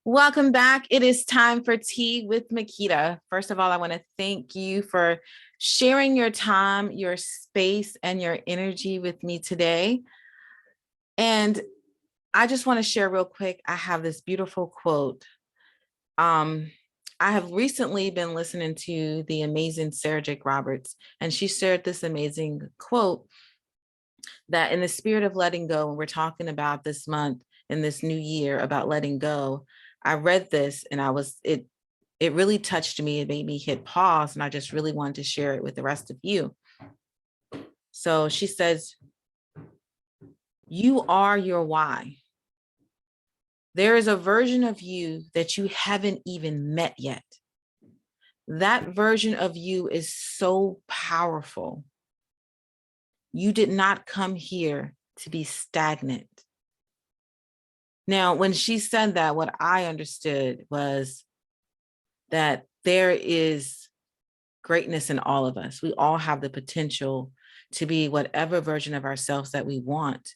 Welcome back. It is time for Tea with Mikita. First of all, I want to thank you for sharing your time, your space, and your energy with me today. And I just want to share real quick. I have this beautiful quote. I have recently been listening to the amazing Sarah Jake Roberts, and she shared this amazing quote that in the spirit of letting go, and we're talking about this month in this new year about letting go. I read this and it really touched me. It made me hit pause, and I just really wanted to share it with the rest of you. So she says, you are your why. There is a version of you that you haven't even met yet. That version of you is so powerful. You did not come here to be stagnant. Now, when she said that, what I understood was that there is greatness in all of us. We all have the potential to be whatever version of ourselves that we want.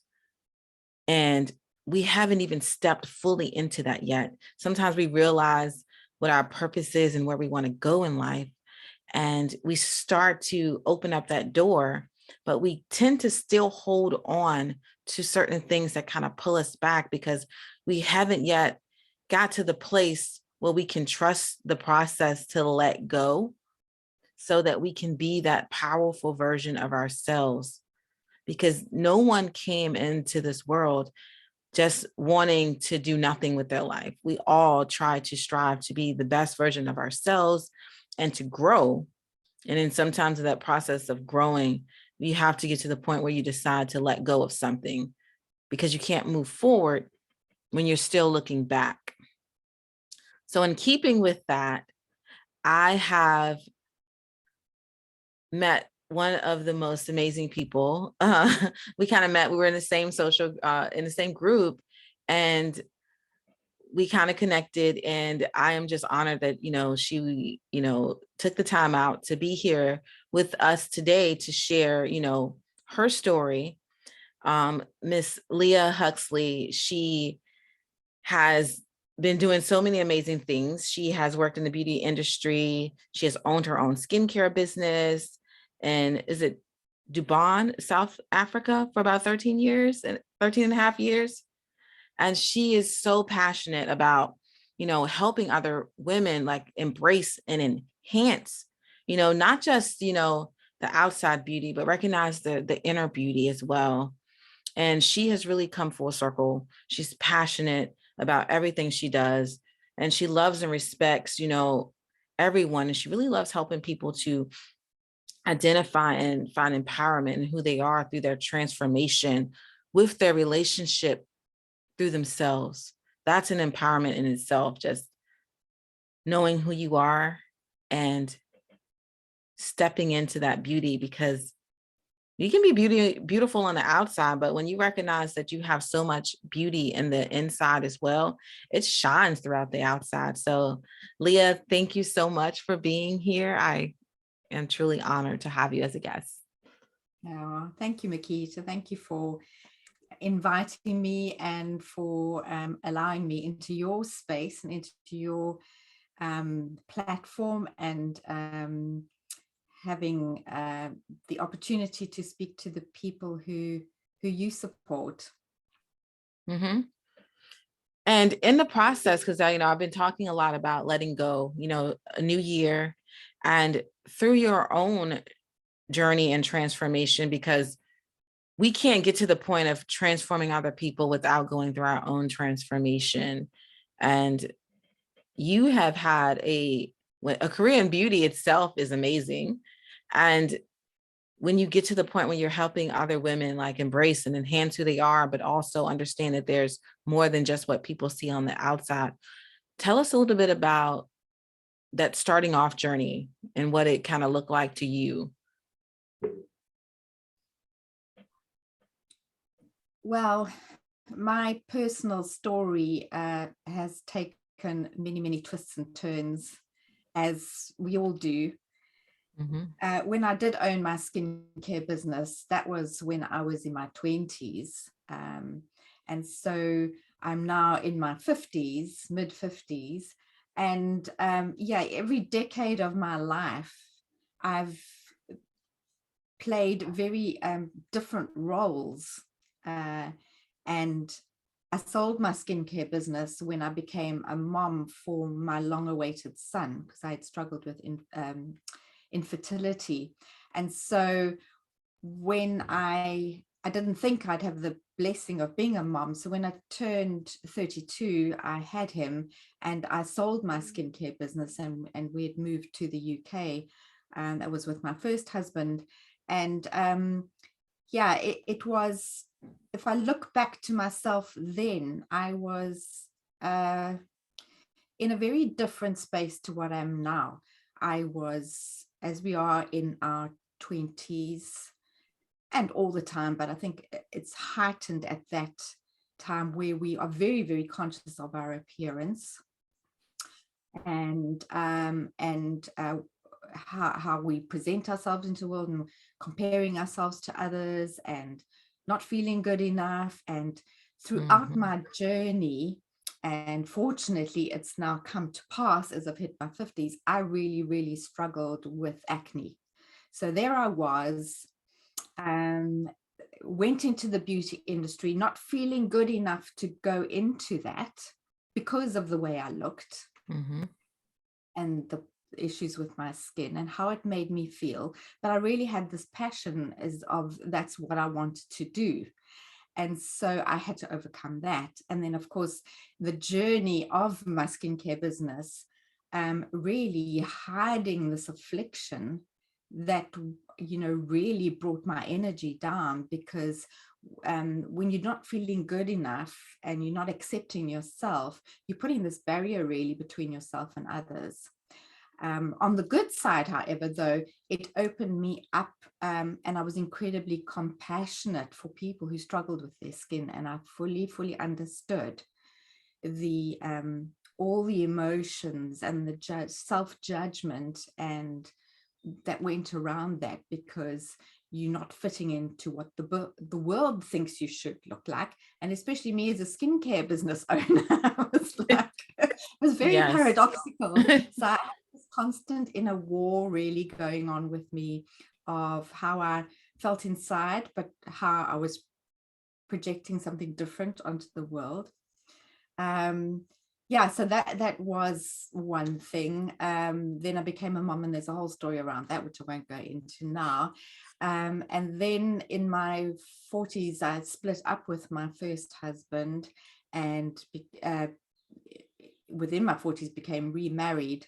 And we haven't even stepped fully into that yet. Sometimes we realize what our purpose is and where we want to go in life. And we start to open up that door, but we tend to still hold on to certain things that kind of pull us back because we haven't yet got to the place where we can trust the process to let go so that we can be that powerful version of ourselves. Because no one came into this world just wanting to do nothing with their life. We all try to strive to be the best version of ourselves and to grow. And then sometimes in that process of growing, you have to get to the point where you decide to let go of something because you can't move forward when you're still looking back. So in keeping with that, I have met one of the most amazing people. We kind of met, we were in the same in the same group, and we kind of connected. And I am just honored that, she, took the time out to be here with us today to share, her story. Miss Leah Huxley, she has been doing so many amazing things. She has worked in the beauty industry. She has owned her own skincare business. And is it Dubon, South Africa for about 13 years and 13 and a half years. And she is so passionate about, helping other women like embrace and enhance, not just, the outside beauty, but recognize the inner beauty as well. And she has really come full circle. She's passionate about everything she does. And she loves and respects, everyone. And she really loves helping people to identify and find empowerment in who they are through their transformation with their relationship through themselves. That's an empowerment in itself, just knowing who you are and stepping into that beauty, because you can be beautiful on the outside, but when you recognize that you have so much beauty in the inside as well, it shines throughout the outside. So Leah, thank you so much for being here. I am truly honored to have you as a guest. Oh, thank you, Mikita. Thank you for inviting me and for allowing me into your space and into your platform, and having the opportunity to speak to the people who you support. Mm-hmm. And in the process, because I've been talking a lot about letting go, a new year, and through your own journey and transformation, because we can't get to the point of transforming other people without going through our own transformation. And you have had a career in beauty itself is amazing. And when you get to the point when you're helping other women like embrace and enhance who they are, but also understand that there's more than just what people see on the outside. Tell us a little bit about that starting off journey and what it kind of looked like to you. Well, my personal story has taken many, many twists and turns, as we all do. Mm-hmm. When I did own my skincare business, that was when I was in my 20s. And so I'm now in my 50s, mid 50s. And yeah, every decade of my life, I've played very different roles. And I sold my skincare business when I became a mom for my long-awaited son, because I had struggled with infertility. And so when I didn't think I'd have the blessing of being a mom. So when I turned 32, I had him, and I sold my skincare business, and we had moved to the UK. And that was with my first husband. And yeah, it was, if I look back to myself then, I was in a very different space to what I am now. I was, as we are in our 20s, and all the time, but I think it's heightened at that time where we are very, very conscious of our appearance, and how we present ourselves into the world, and comparing ourselves to others, and not feeling good enough. And throughout my journey, and fortunately it's now come to pass as I've hit my 50s, I really, really struggled with acne. So there I was, went into the beauty industry, not feeling good enough to go into that because of the way I looked, and the issues with my skin and how it made me feel. But I really had this passion that's what I wanted to do. And so I had to overcome that. And then, of course, the journey of my skincare business, really hiding this affliction that, you know, really brought my energy down, because when you're not feeling good enough and you're not accepting yourself, you're putting this barrier really between yourself and others. On the good side, however, though, it opened me up, and I was incredibly compassionate for people who struggled with their skin, and I fully understood the all the emotions and the self-judgment and that went around that, because you're not fitting into what the world thinks you should look like. And especially me as a skincare business owner, I was like, it was very paradoxical. So I had this constant inner war really going on with me, of how I felt inside, but how I was projecting something different onto the world. Yeah, so that was one thing. Then I became a mom, and there's a whole story around that, which I won't go into now. And then in my 40s, I split up with my first husband, and within my 40s became remarried.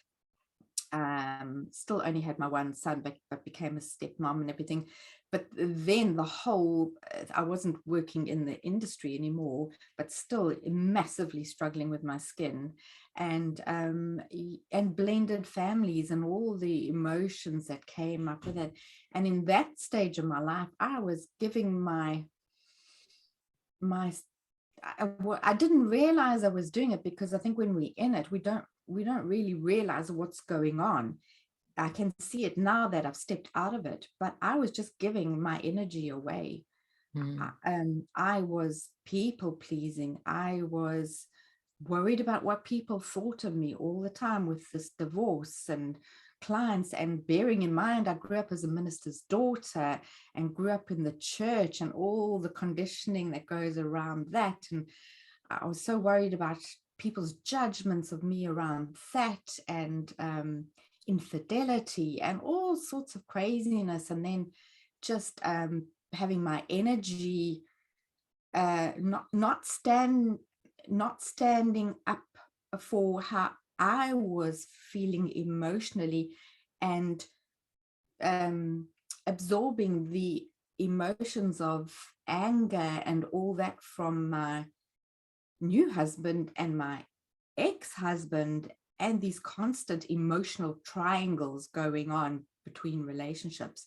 Still only had my one son, but became a stepmom and everything. But then I wasn't working in the industry anymore, but still massively struggling with my skin, and blended families and all the emotions that came up with it. And in that stage of my life, I was giving I didn't realize I was doing it, because I think when we're in it, we don't really realize what's going on. I can see it now that I've stepped out of it, but I was just giving my energy away. I was people pleasing. I was worried about what people thought of me all the time with this divorce and clients, and bearing in mind I grew up as a minister's daughter and grew up in the church, and all the conditioning that goes around that. And I was so worried about people's judgments of me around that, and infidelity and all sorts of craziness. And then just having my energy not standing up for how I was feeling emotionally, and absorbing the emotions of anger and all that from my new husband and my ex-husband, and these constant emotional triangles going on between relationships.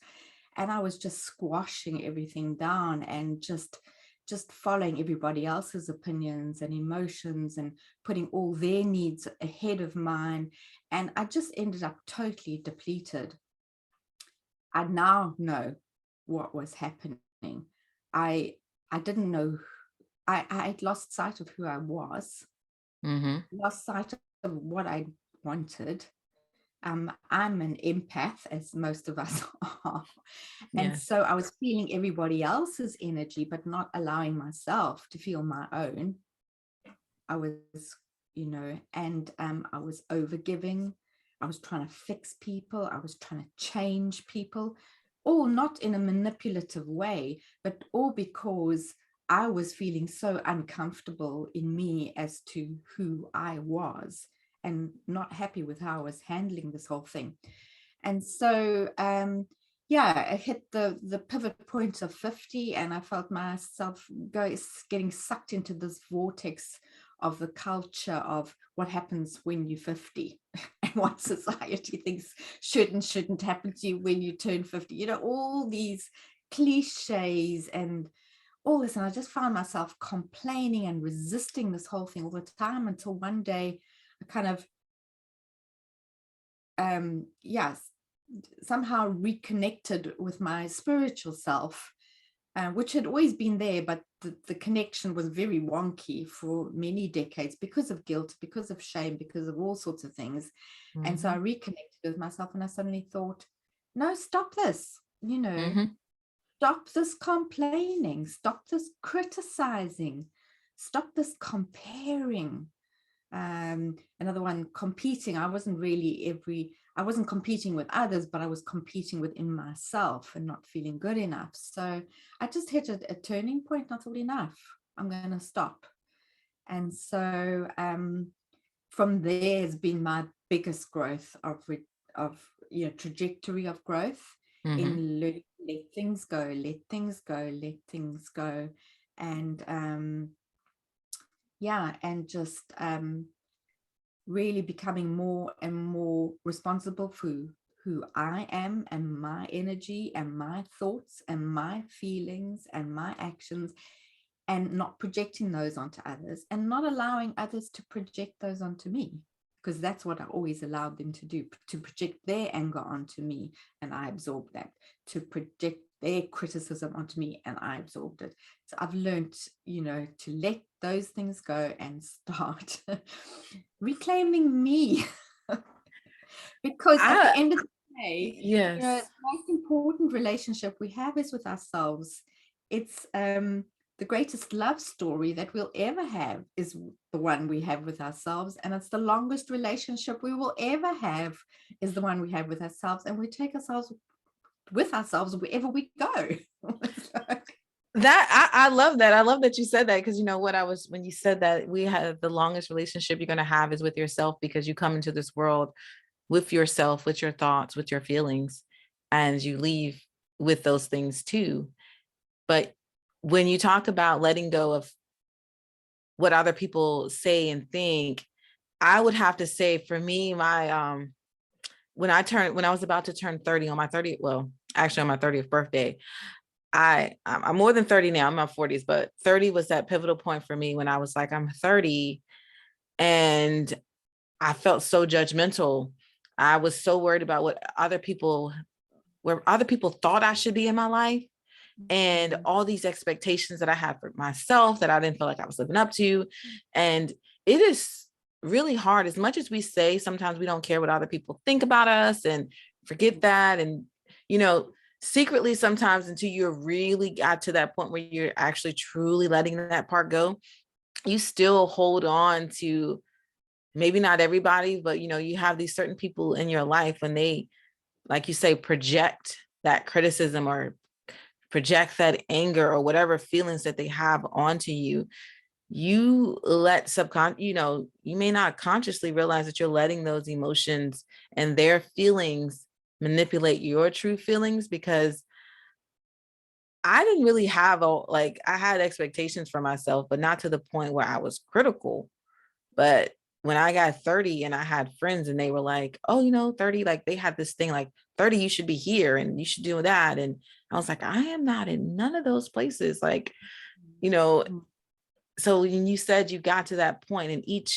And I was just squashing everything down, and just following everybody else's opinions and emotions, and putting all their needs ahead of mine. And I just ended up totally depleted. I now know what was happening. I didn't know I had lost sight of who I was, lost sight of what I wanted. I'm an empath, as most of us are. And Yes. so I was feeling everybody else's energy, but not allowing myself to feel my own. I was, and I was overgiving. I was trying to fix people. I was trying to change people, all not in a manipulative way, but all because I was feeling so uncomfortable in me as to who I was and not happy with how I was handling this whole thing. And so, yeah, I hit the pivot point of 50, and I felt myself getting sucked into this vortex of the culture of what happens when you're 50 and what society thinks should and shouldn't happen to you when you turn 50. All these cliches and all this. And I just found myself complaining and resisting this whole thing all the time, until one day I kind of, yes, somehow reconnected with my spiritual self, which had always been there, but the connection was very wonky for many decades because of guilt, because of shame, because of all sorts of things. And so I reconnected with myself, and I suddenly thought, no, stop this, stop this complaining, stop this criticizing, stop this comparing. Another one, competing. I wasn't competing with others, but I was competing within myself and not feeling good enough. So I just hit a turning point. I thought, enough, I'm going to stop. And so from there has been my biggest growth of trajectory of growth in learning, let things go, let things go, let things go. And and just really becoming more and more responsible for who I am and my energy and my thoughts and my feelings and my actions, and not projecting those onto others, and not allowing others to project those onto me, because that's what I always allowed them to do, to project their anger onto me, and I absorbed that, to project their criticism onto me, and I absorbed it. So I've learned, to let those things go and start reclaiming me. Because at the end of the day, Yes. the most important relationship we have is with ourselves. It's the greatest love story that we'll ever have is the one we have with ourselves, and it's the longest relationship we will ever have is the one we have with ourselves, and we take ourselves with ourselves wherever we go. That I love that. I love that you said that, because when you said that we have the longest relationship you're going to have is with yourself, because you come into this world with yourself, with your thoughts, with your feelings, and you leave with those things too. But when you talk about letting go of what other people say and think, I would have to say, for me, my when I was about to turn 30 on my 30th, well, actually on my 30th birthday, I'm more than 30 now, I'm in my 40s, but 30 was that pivotal point for me, when I was like, I'm 30, and I felt so judgmental. I was so worried about where other people thought I should be in my life, and all these expectations that I had for myself that I didn't feel like I was living up to. And it is really hard. As much as we say sometimes we don't care what other people think about us, and forget that, and secretly sometimes, until you really got to that point where you're actually truly letting that part go, you still hold on to, maybe not everybody, but you have these certain people in your life, when they, like you say, project that criticism or project that anger or whatever feelings that they have onto you. You let you may not consciously realize that you're letting those emotions and their feelings manipulate your true feelings, because I didn't really have I had expectations for myself, but not to the point where I was critical. But when I got 30 and I had friends and they were like, oh, 30, like they had this thing like 30, you should be here and you should do that. And I was like, I am not in none of those places. So when you said you got to that point, and it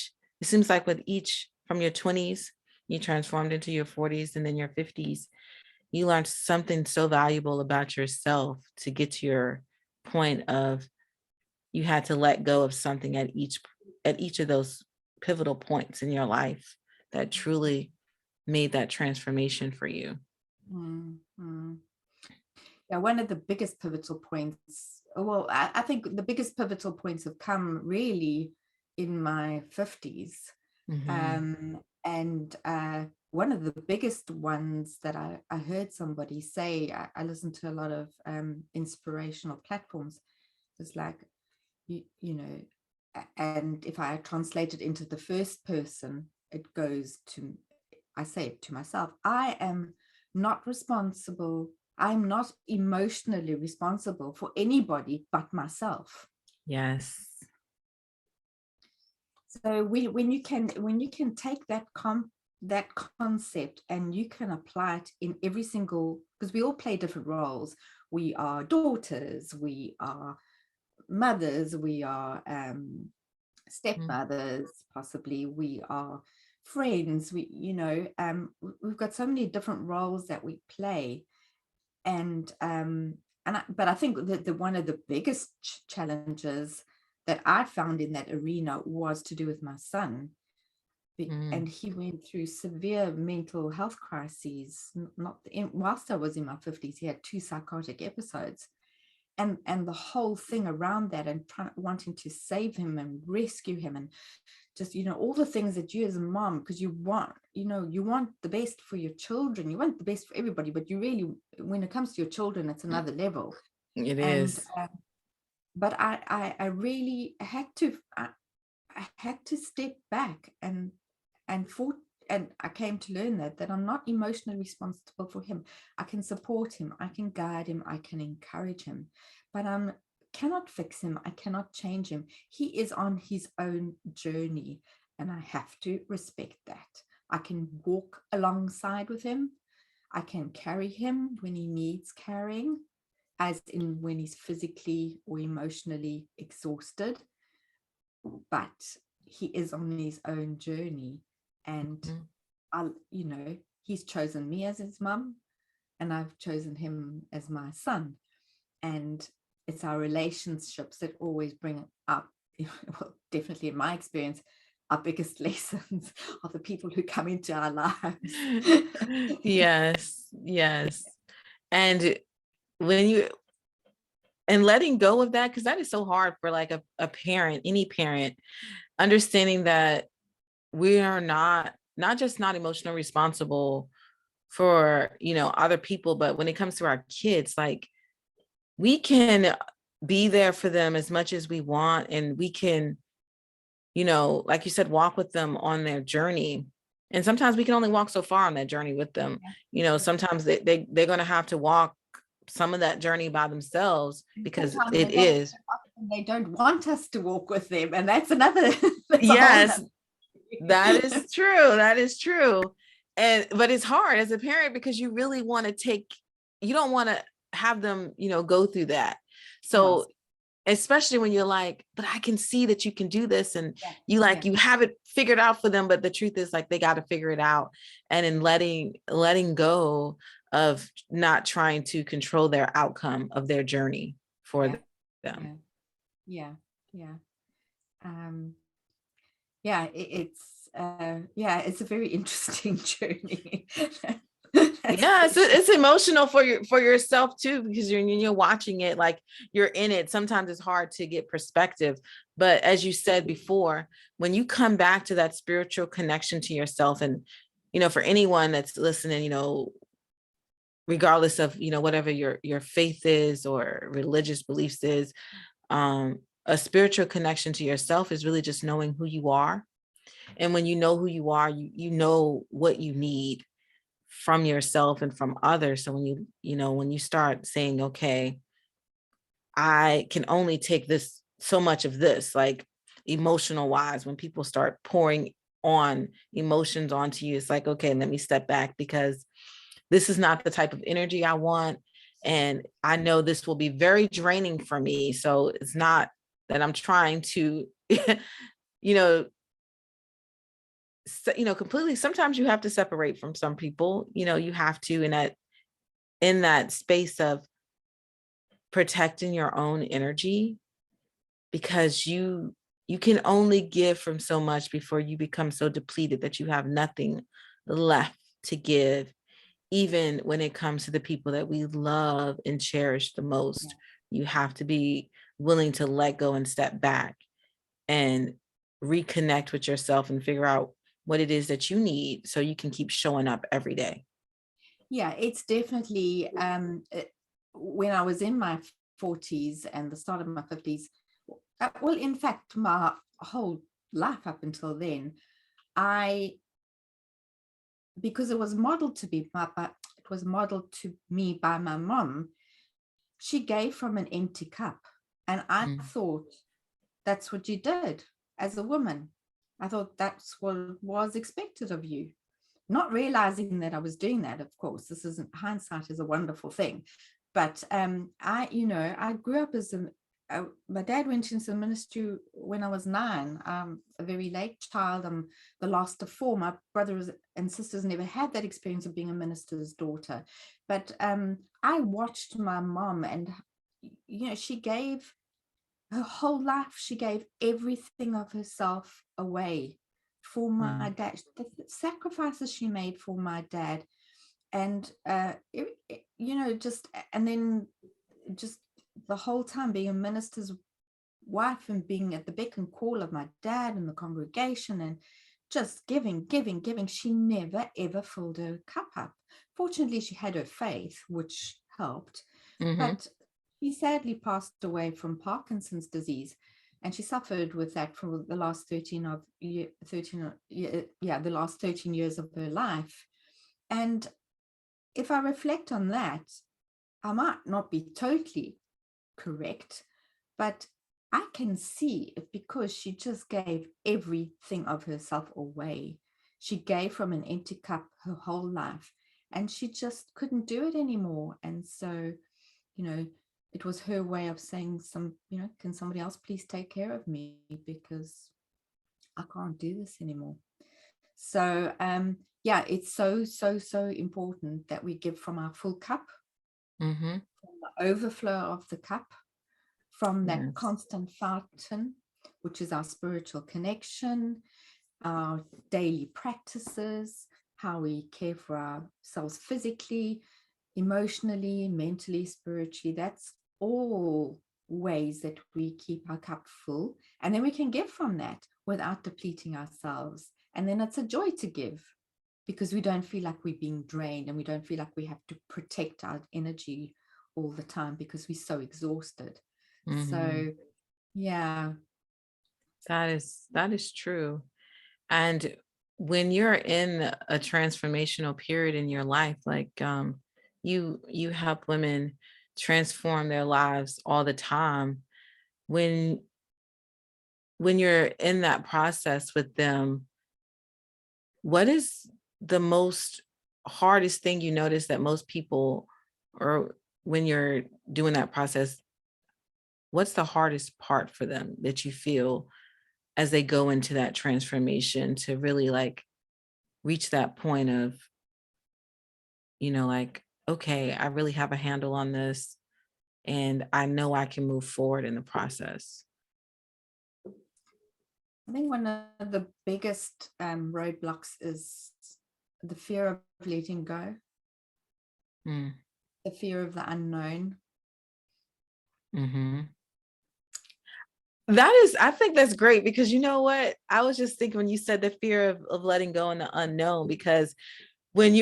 seems like with each, from your 20s, you transformed into your 40s, and then your 50s, you learned something so valuable about yourself to get to your point of you had to let go of something at each of those pivotal points in your life that truly made that transformation for you? Mm-hmm. Yeah, one of the biggest pivotal points, well, I think the biggest pivotal points have come really in my 50s. Mm-hmm. And one of the biggest ones that I heard somebody say, I listened to a lot of inspirational platforms, was like, you know, and if I translate it into the first person, it goes to, I say it to myself, I am not responsible. I'm not emotionally responsible for anybody but myself. Yes. So when you can take that concept and you can apply it in every single, because we all play different roles. We are daughters, we are mothers, we are stepmothers, possibly, we are friends, we've got so many different roles that we play. But I think that one of the biggest challenges that I found in that arena was to do with my son. And he went through severe mental health crises. Whilst I was in my 50s, he had 2 psychotic episodes. And the whole thing around that, and wanting to save him and rescue him, and just, all the things that you as a mom, because you want the best for your children, you want the best for everybody, but you really, when it comes to your children, it's another level. It And is. but I really had to, I had to step back and I came to learn that I'm not emotionally responsible for him. I can support him, I can guide him, I can encourage him, but I cannot fix him, I cannot change him. He is on his own journey, and I have to respect that. I can walk alongside with him, I can carry him when he needs carrying, as in when he's physically or emotionally exhausted, but he is on his own journey. And he's chosen me as his mum, and I've chosen him as my son. And it's our relationships that always bring up, well, definitely in my experience, our biggest lessons are the people who come into our lives. Yes. And letting go of that, because that is so hard for like a parent, any parent, understanding that we are not just not emotionally responsible for, other people, but when it comes to our kids, like, we can be there for them as much as we want, and we can, like you said, walk with them on their journey. And sometimes we can only walk so far on that journey with them. Sometimes they're going to have to walk some of that journey by themselves, because they don't want us to walk with them, and that's another. Yes, that is true. That is true. But it's hard as a parent, because you really want to you don't want to have them, go through that. So especially when you're like, but I can see that you can do this, and you have it figured out for them, but the truth is, like, they got to figure it out. And in letting go of not trying to control their outcome of their journey for them. It's a very interesting journey. It's emotional for yourself too, because you're watching it, like, you're in it. Sometimes it's hard to get perspective, but as you said before, when you come back to that spiritual connection to yourself, and for anyone that's listening, regardless of whatever your faith is or religious beliefs is, a spiritual connection to yourself is really just knowing who you are. And when you know who you are, you know what you need from yourself and from others. So when you start saying, okay, I can only take this, so much of this, like, emotional wise, when people start pouring on emotions onto you, it's like, okay, let me step back, because this is not the type of energy I want. And I know this will be very draining for me. So it's not that I'm trying to, completely. Sometimes you have to separate from some people, you have to, in that space of protecting your own energy. because you can only give from so much before you become so depleted that you have nothing left to give, even when it comes to the people that we love and cherish the most. You have to be willing to let go and step back and reconnect with yourself and figure out what it is that you need so you can keep showing up every day. Yeah, it's definitely when I was in my 40s and the start of my 50s, well, in fact, my whole life up until then, because it was modeled to be it was modeled to me by my mom. She gave from an empty cup, and I thought that's what you did as a woman. I thought that's what was expected of you, not realizing that I was doing that. Of course, this isn't, hindsight is a wonderful thing, but I grew up as my dad went into the ministry when I was 9. A very late child. I'm the last of 4. My brothers and sisters never had that experience of being a minister's daughter. But I watched my mom, and she gave her whole life. She gave everything of herself away for my dad. The sacrifices she made for my dad, and just the whole time being a minister's wife and being at the beck and call of my dad and the congregation, and just giving. She never ever filled her cup up. Fortunately, she had her faith, which helped, but he sadly passed away from Parkinson's disease, and she suffered with that for the last 13 years of her life. And if I reflect on that, I might not be totally correct, but I can see it because she just gave everything of herself away. She gave from an empty cup her whole life, and she just couldn't do it anymore. And so, it was her way of saying, can somebody else please take care of me, because I can't do this anymore. So it's so important that we give from our full cup, from the overflow of the cup, from that constant fountain, which is our spiritual connection, our daily practices, how we care for ourselves physically, emotionally, mentally, spiritually. That's all ways that we keep our cup full, and then we can give from that without depleting ourselves. And then it's a joy to give, because we don't feel like we're being drained, and we don't feel like we have to protect our energy all the time because we're so exhausted. So yeah, that is true. And when you're in a transformational period in your life, like you help women transform their lives all the time. When you're in that process with them, what is the most hardest thing you notice that most people, or when you're doing that process, what's the hardest part for them that you feel as they go into that transformation to really like reach that point of, like, okay, I really have a handle on this and I know I can move forward in the process? I think one of the biggest roadblocks is the fear of letting go, the fear of the unknown. I think that's great, because you know what? I was just thinking when you said the fear of letting go and the unknown, because when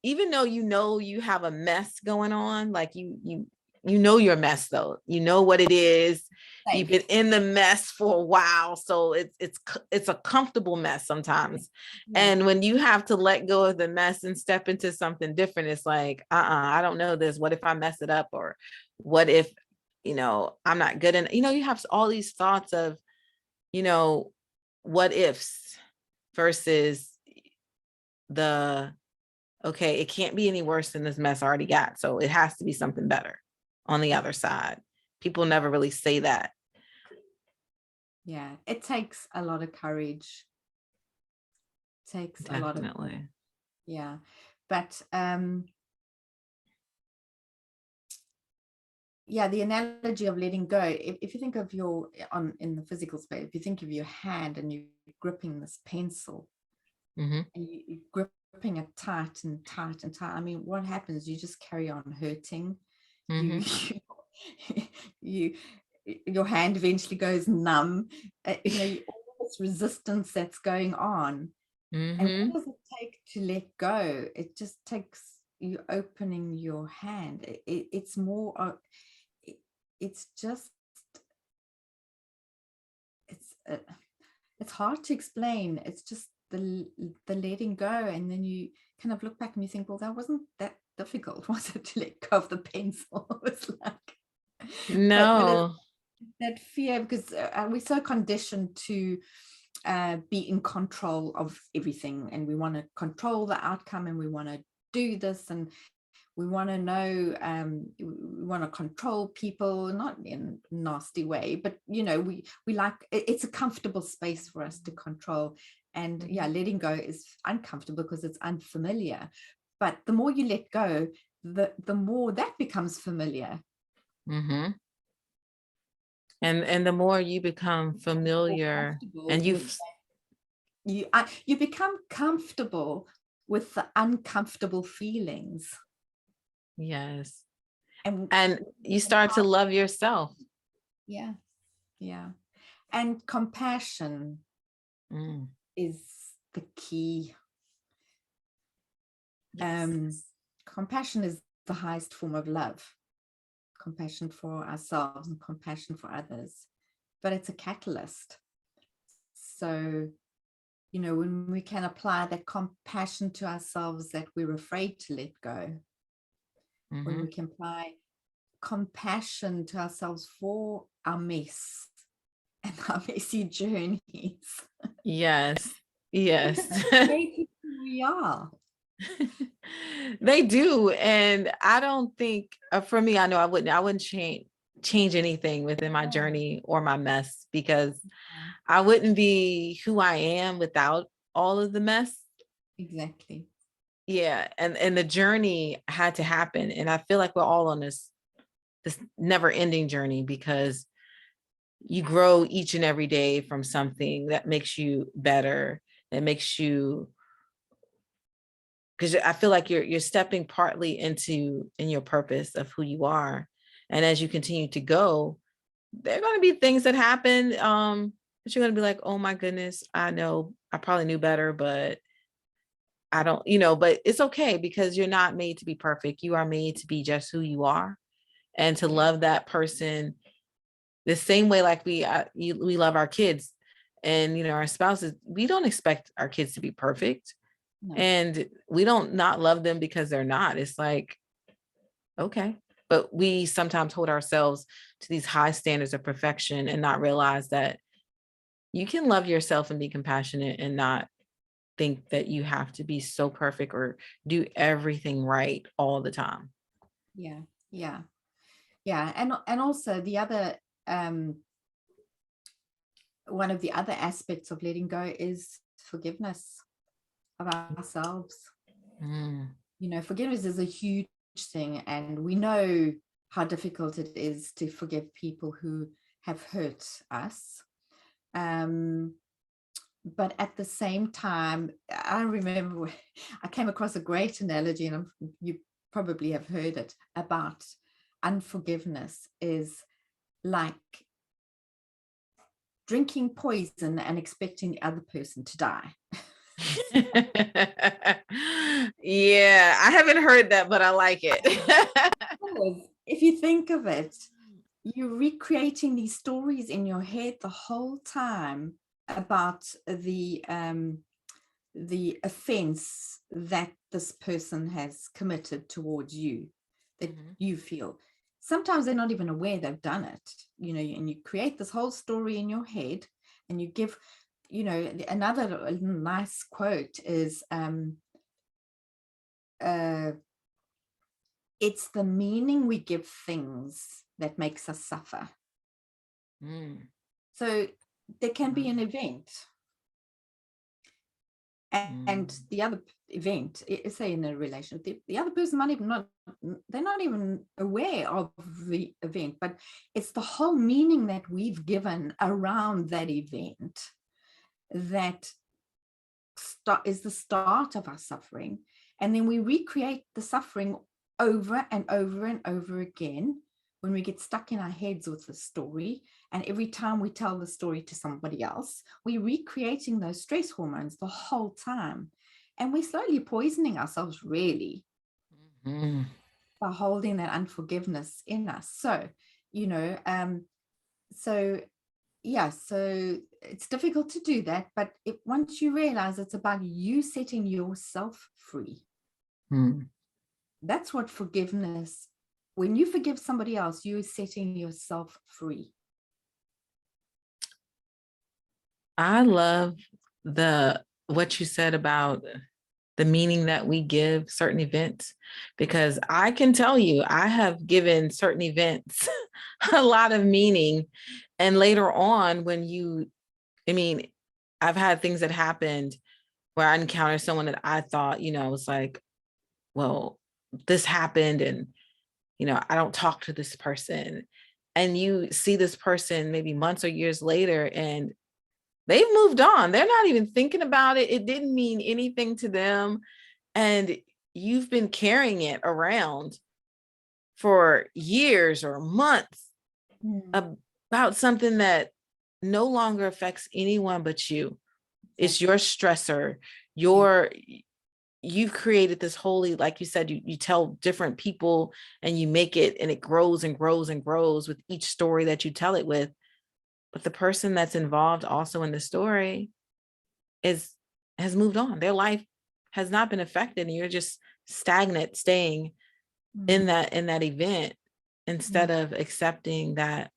even though you have a mess going on, like you're a mess though, you know what it is. Thanks. You've been in the mess for a while, so it's a comfortable mess sometimes. And when you have to let go of the mess and step into something different, it's like, I don't know this. What if I mess it up? Or what if, I'm not good enough? You have all these thoughts of, what ifs versus okay, it can't be any worse than this mess I already got, so it has to be something better on the other side. People never really say that. Yeah, it takes a lot of courage. It takes Definitely. a lot of, yeah, but yeah, the analogy of letting go, if you think of in the physical space, if you think of your hand and you're gripping this pencil, and you're gripping it tight and tight and tight, I mean, what happens? You just carry on hurting. You, your hand eventually goes numb. All this resistance that's going on. And what does it take to let go? It just takes you opening your hand. It's more, it's just, it's hard to explain. It's just the letting go. And then you kind of look back and you think, well, that wasn't that difficult, was it, to let go of the pencil? It's like, no, that fear, because we're so conditioned to be in control of everything, and we want to control the outcome, and we want to do this, and we want to know, we want to control people, not in a nasty way, but we like, it's a comfortable space for us to control. And yeah, letting go is uncomfortable because it's unfamiliar, but the more you let go, the more that becomes familiar. And the more you become familiar, and you become comfortable with the uncomfortable feelings. Yes. And you start to love yourself. Yeah. And compassion is the key. Yes. Compassion is the highest form of love. Compassion for ourselves and compassion for others, but it's a catalyst. So when we can apply that compassion to ourselves that we're afraid to let go, when we can apply compassion to ourselves for our mess and our messy journeys. Yes. Make it who we are. They do. And I don't think, for me, I know I wouldn't change anything within my journey or my mess, because I wouldn't be who I am without all of the mess. Exactly. Yeah. And the journey had to happen. And I feel like we're all on this never ending journey, because you grow each and every day from something that makes you better, that makes you, because I feel like you're stepping partly in your purpose of who you are. And as you continue to go, there are going to be things that happen, that you're going to be like, oh my goodness, I know I probably knew better, but I don't, but it's okay, because you're not made to be perfect. You are made to be just who you are, and to love that person the same way like we love our kids and, our spouses. We don't expect our kids to be perfect. No. And we don't not love them because they're not. It's like, okay. But we sometimes hold ourselves to these high standards of perfection and not realize that you can love yourself and be compassionate and not think that you have to be so perfect or do everything right all the time. Yeah. And also the other, one of the other aspects of letting go is forgiveness of ourselves. Forgiveness is a huge thing, and we know how difficult it is to forgive people who have hurt us. But at the same time, I remember I came across a great analogy, and you probably have heard it, about unforgiveness is like drinking poison and expecting the other person to die. Yeah, I haven't heard that, but I like it. If you think of it, you're recreating these stories in your head the whole time about the offense that this person has committed towards you, that you feel. Sometimes they're not even aware they've done it, and you create this whole story in your head, and you give, another nice quote is, it's the meaning we give things that makes us suffer. So there can be an event, And the other event, say in a relationship, the other person might even not, they're not even aware of the event, but it's the whole meaning that we've given around that event that is the start of our suffering. And then we recreate the suffering over and over and over again when we get stuck in our heads with the story. And every time we tell the story to somebody else, we're recreating those stress hormones the whole time. And we're slowly poisoning ourselves, really, by holding that unforgiveness in us. So, so it's difficult to do that. But once you realize it's about you setting yourself free, that's what forgiveness, when you forgive somebody else, you're setting yourself free. I love what you said about the meaning that we give certain events, because I can tell you, I have given certain events a lot of meaning. And later on, I've had things that happened where I encountered someone that I thought, was like, well, this happened and, I don't talk to this person. And you see this person maybe months or years later and they've moved on. They're not even thinking about it. It didn't mean anything to them. And you've been carrying it around for years or months about something that no longer affects anyone but you. It's your stressor. You've created this holy, like you said, you tell different people and you make it, and it grows and grows and grows with each story that you tell it with. But the person that's involved also in the story has moved on. Their life has not been affected, and you're just stagnant, staying in that event, instead of accepting that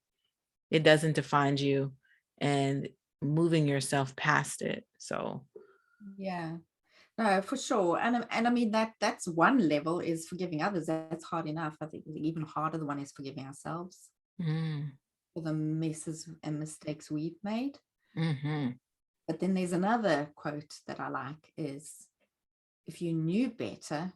it doesn't define you and moving yourself past it. So yeah, no, for sure. And I mean, that's one level, is forgiving others. That's hard enough. I think the even harder the one is forgiving ourselves for the messes and mistakes we've made. But then there's another quote that I like, is, if you knew better,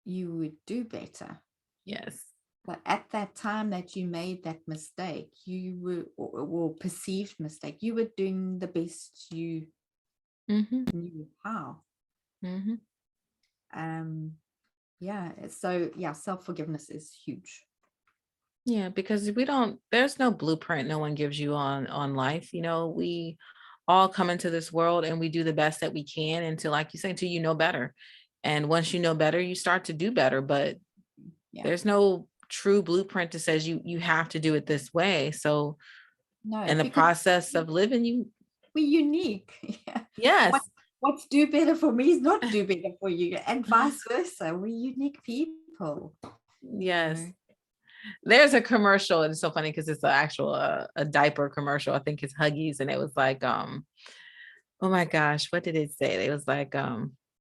you would do better. yes. But at that time that you made that mistake, you were, or perceived mistake, you were doing the best you knew how. So self-forgiveness is huge. Yeah, because there's no blueprint no one gives you on life. We all come into this world and we do the best that we can until, like you say, until you know better. And once you know better, you start to do better. But there's no true blueprint that says you have to do it this way. So in the process of living, we're unique. Yes. What's do better for me is not do better for you, and vice versa. We're unique people. Yes. There's a commercial, and it's so funny because it's a diaper commercial. I think it's Huggies, and it was like, oh my gosh, what did it say? It was like,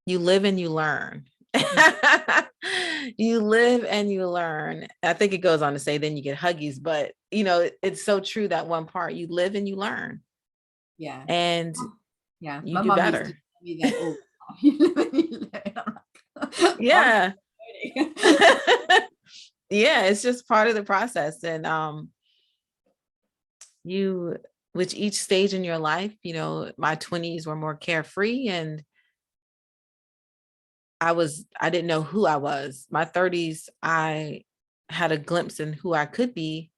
you live and you learn. You live and you learn. I think it goes on to say, then you get Huggies, but it's so true, that one part, you live and you learn. Yeah. And you my do mom better. Used to tell me that all you live and you learn. Yeah. Yeah, it's just part of the process. And with each stage in your life, my 20s were more carefree, and I didn't know who I was. My 30s, I had a glimpse in who I could be,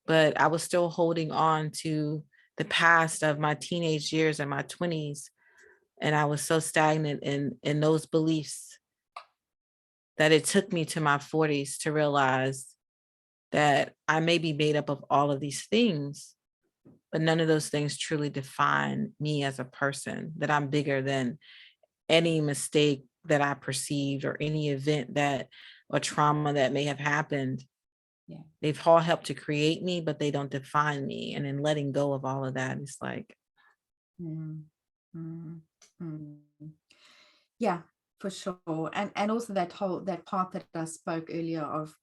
but I was still holding on to the past of my teenage years and my 20s. And I was so stagnant in those beliefs that it took me to my 40s to realize that I may be made up of all of these things, but none of those things truly define me as a person, that I'm bigger than any mistake that I perceived or any event or trauma that may have happened. Yeah. They've all helped to create me, but they don't define me. And in letting go of all of that, it's like, yeah, for sure. And also that part that I spoke earlier of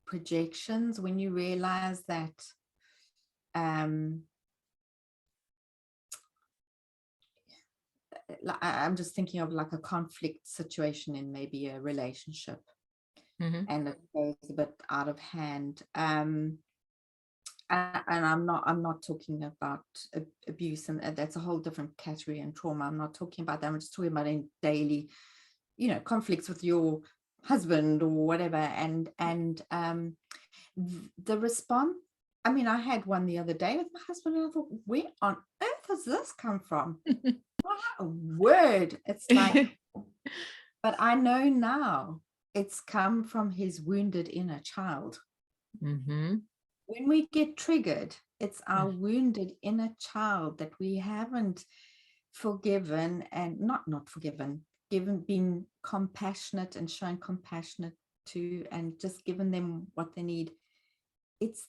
projections, when you realize that I'm just thinking of like a conflict situation in maybe a relationship, and it goes a bit out of hand. And I'm not talking about abuse, and that's a whole different category, and trauma. I'm not talking about that. I'm just talking about in daily, conflicts with your husband or whatever. And the response, I mean, I had one the other day with my husband, and I thought, where on earth has this come from? What a word. It's like, but I know now it's come from his wounded inner child. When we get triggered, it's our wounded inner child that we haven't forgiven, and not forgiven, been compassionate and shown compassionate to, and just given them what they need. It's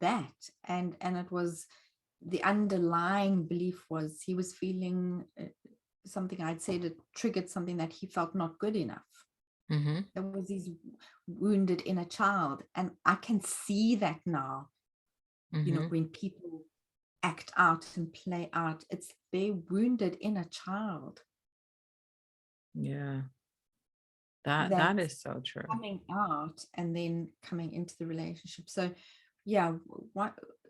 that. And it was, the underlying belief was he was feeling something I'd said, it triggered something that he felt not good enough. There was his wounded inner child, and I can see that now. When people act out and play out, it's their wounded inner child. Yeah, that is so true. Coming out and then coming into the relationship. So yeah,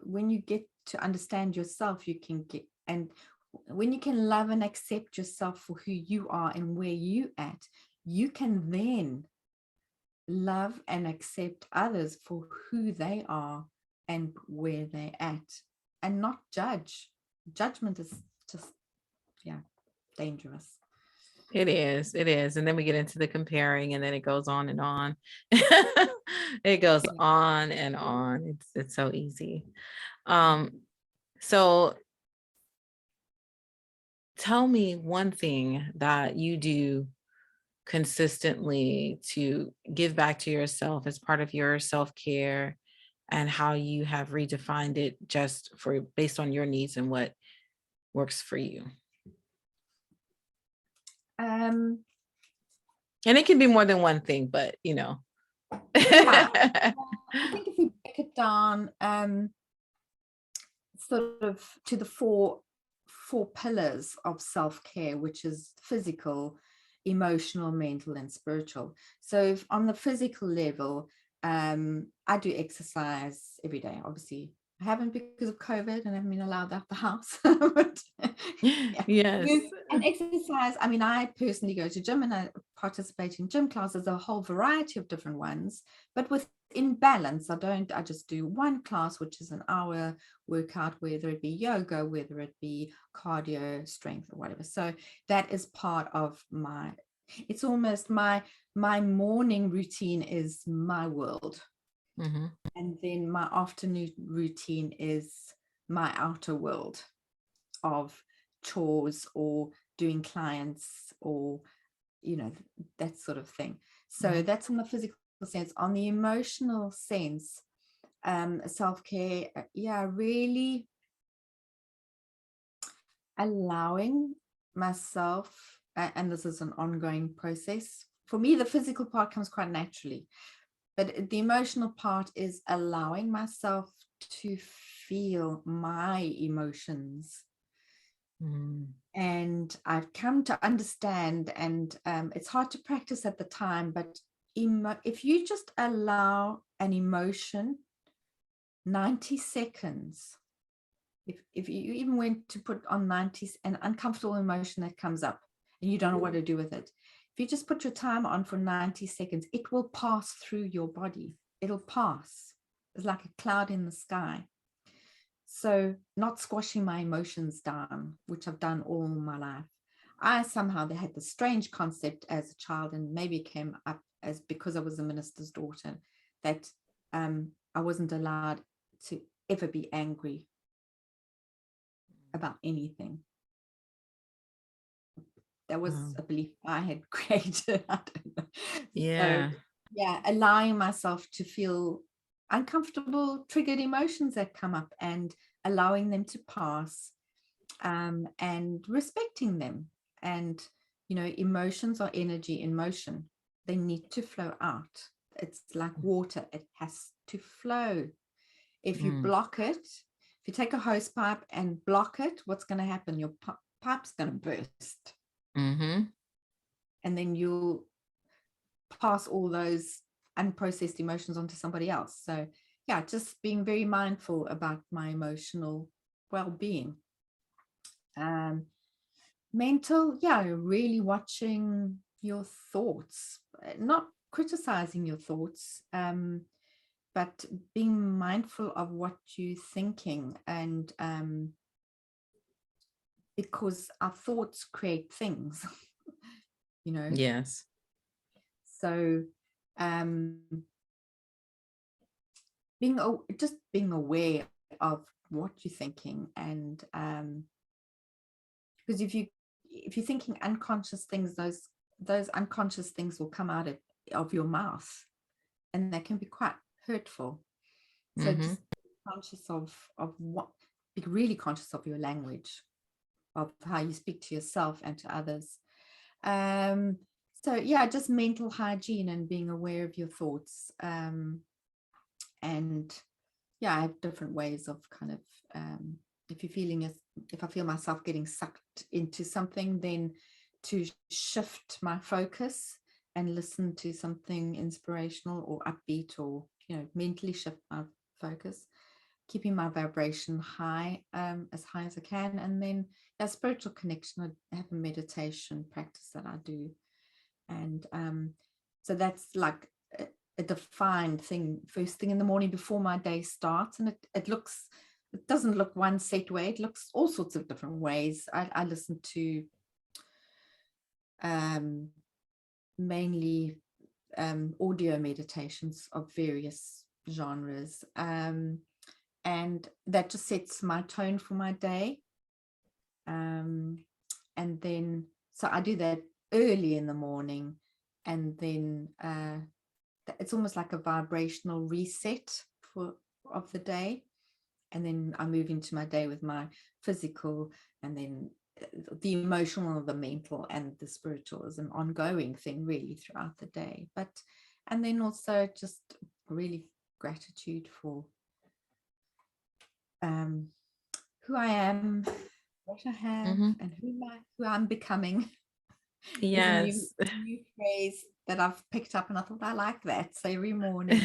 when you get to understand yourself, you can get, and when you can love and accept yourself for who you are and where you at, you can then love and accept others for who they are and where they're at, and not judge. Judgment is just, dangerous. It is. And then we get into the comparing, and then it goes on and on. It goes on and on. It's so easy. So tell me one thing that you do consistently to give back to yourself as part of your self-care, and how you have redefined it just based on your needs and what works for you. And it can be more than one thing, but I think if we break it down, sort of to the four pillars of self-care, which is physical, emotional, mental, and spiritual. So if on the physical level, I do exercise every day. Obviously I haven't because of COVID and I haven't been allowed out the house. But, yes. And exercise, I mean, I personally go to gym and I participate in gym classes, a whole variety of different ones, but in balance. I just do one class, which is an hour workout, whether it be yoga, whether it be cardio, strength, or whatever. So that is part of it's almost my morning routine is my world. And then my afternoon routine is my outer world of chores or doing clients or, that sort of thing. So that's on the physical sense. On the emotional sense, self-care, really allowing myself, and this is an ongoing process. For me, the physical part comes quite naturally, but the emotional part is allowing myself to feel my emotions. And I've come to understand, and it's hard to practice at the time, but if you just allow an emotion 90 seconds, if you even went to put on 90, an uncomfortable emotion that comes up and you don't know what to do with it, if you just put your timer on for 90 seconds, it will pass through your body. It'll pass. It's like a cloud in the sky. So not squashing my emotions down, which I've done all my life. I somehow had this strange concept as a child, and maybe it came up as because I was a minister's daughter, that I wasn't allowed to ever be angry about anything. That was a belief I had created. I don't know. Yeah. So, allowing myself to feel uncomfortable, triggered emotions that come up and allowing them to pass, and respecting them. And, emotions are energy in motion. They need to flow out. It's like water. It has to flow. If you block it, if you take a hose pipe and block it, what's going to happen? Your pipe's going to burst. Mm-hmm. And then you'll pass all those unprocessed emotions onto somebody else. So yeah, just being very mindful about my emotional well-being. Mental, yeah, really watching your thoughts, not criticizing your thoughts, but being mindful of what you're thinking. And because our thoughts create things, you know. Yes. So just being aware of what you're thinking. And because if you're thinking unconscious things, those unconscious things will come out of your mouth, and that can be quite hurtful. So Mm-hmm. just be conscious of what, be really conscious of your language, of how you speak to yourself and to others. So yeah, just mental hygiene and being aware of your thoughts. And yeah, I have different ways of kind of, if I feel myself getting sucked into something, then to shift my focus and listen to something inspirational or upbeat, or mentally shift my focus, keeping my vibration high, as high as I can. And then a spiritual connection, I have a meditation practice that I do. And so that's like a defined thing, first thing in the morning before my day starts. And it doesn't look one set way, it looks all sorts of different ways. I listen to mainly audio meditations of various genres, and that just sets my tone for my day. And then so I do that early in the morning, and then it's almost like a vibrational reset of the day. And then I move into my day with my physical, and then the emotional, the mental, and the spiritual is an ongoing thing really throughout the day. And then also just really gratitude for who I am, what I have, Mm-hmm. and who I'm becoming. Is a Yes. new phrase that I've picked up, and I thought I like that. So every morning,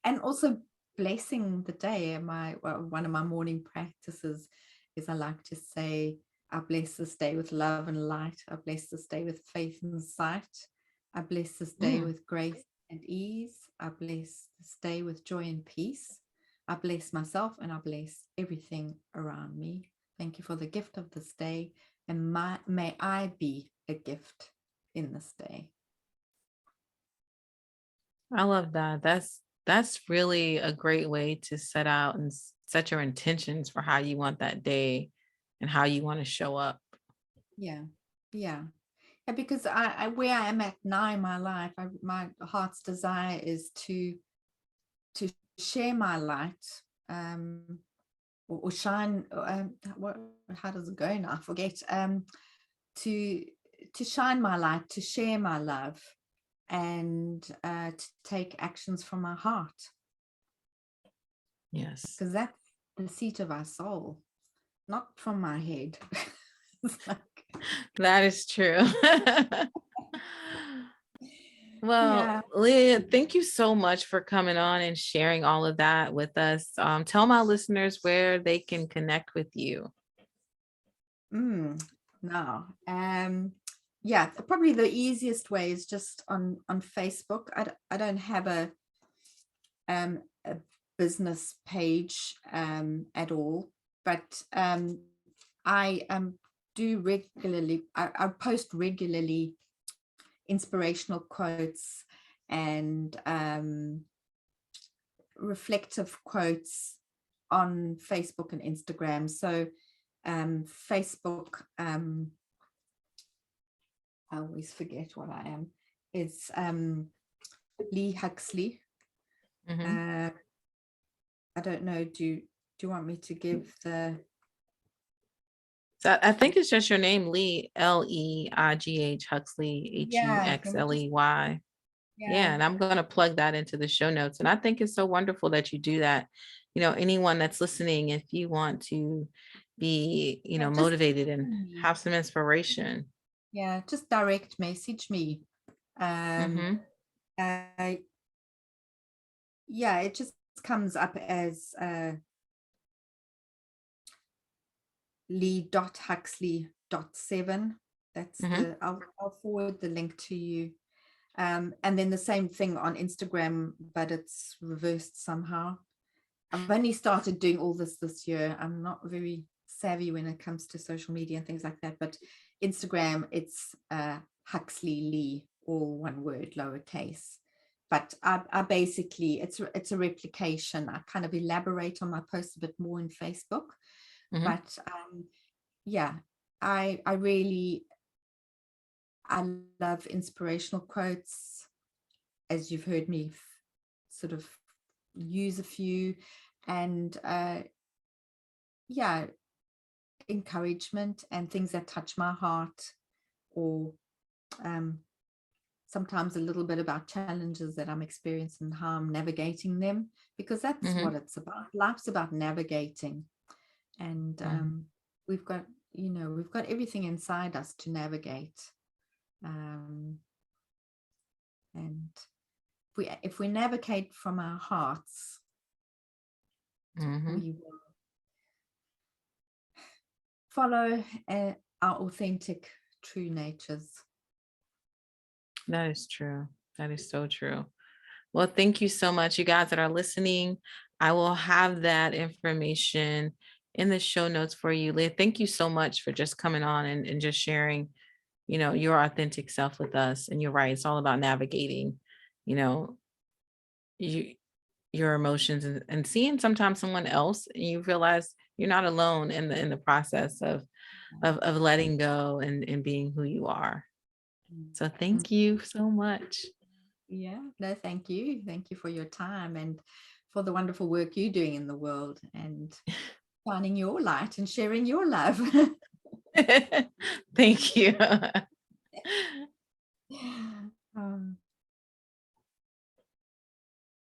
and also blessing the day. One of my morning practices is I like to say, I bless this day with love and light. I bless this day with faith and sight. I bless this day with grace and ease. I bless this day with joy and peace. I bless myself, and I bless everything around me. Thank you for the gift of this day, and may I be a gift in this day. I love that. That's really a great way to set out and set your intentions for how you want that day and how you want to show up. Yeah. Yeah. Yeah, because I where I am at now in my life, my heart's desire is to share my light, or shine. How does it go now? I forget. To shine my light, to share my love, and to take actions from my heart, Yes. because that's the seat of our soul, not from my head. It's like, That is true. Well, yeah. Leah, thank you so much for coming on and sharing all of that with us. Tell my listeners where they can connect with you. No. Yeah, probably the easiest way is just on Facebook. I don't have a business page at all, but I do regularly. I post regularly inspirational quotes and reflective quotes on Facebook and Instagram. So Facebook, I always forget what I am. It's Lee Huxley. Mhm. I don't know. Do you want me to give the? So I think it's just your name, Lee, Leigh Huxley, Yeah, let me just. Huxley. Yeah, Yeah. and I'm going to plug that into the show notes. And I think it's so wonderful that you do that. Anyone that's listening, if you want to be, Yeah, just motivated and me. have some inspiration. Yeah, just direct message me. Mm-hmm. Uh, yeah, it just comes up as lee.huxley.7. That's Mm-hmm. I'll forward the link to you. And then the same thing on Instagram, but it's reversed somehow. I've only started doing all this year. I'm not very savvy when it comes to social media and things like that, but Instagram, it's Huxley Lee, all one word, lowercase. But I basically, it's a replication. I kind of elaborate on my posts a bit more in Facebook. Mm-hmm. But yeah, I really, I love inspirational quotes, as you've heard me sort of use a few, and yeah, encouragement and things that touch my heart, or sometimes a little bit about challenges that I'm experiencing and how I'm navigating them, because that's Mm-hmm. what it's about. Life's about navigating, and we've got, we've got everything inside us to navigate. And if we navigate from our hearts, Mm-hmm. we will follow our authentic, true natures. That is true. That is so true. Well, thank you so much, you guys that are listening. I will have that information in the show notes for you. Leah, thank you so much for just coming on and just sharing, your authentic self with us. And you're right, it's all about navigating, you know, you your emotions, and seeing sometimes someone else, and you realize you're not alone in the process of letting go and being who you are. So Mm. thank you so much. Yeah, no, thank you. Thank you for your time and for the wonderful work you're doing in the world and shining your light and sharing your love. Thank you.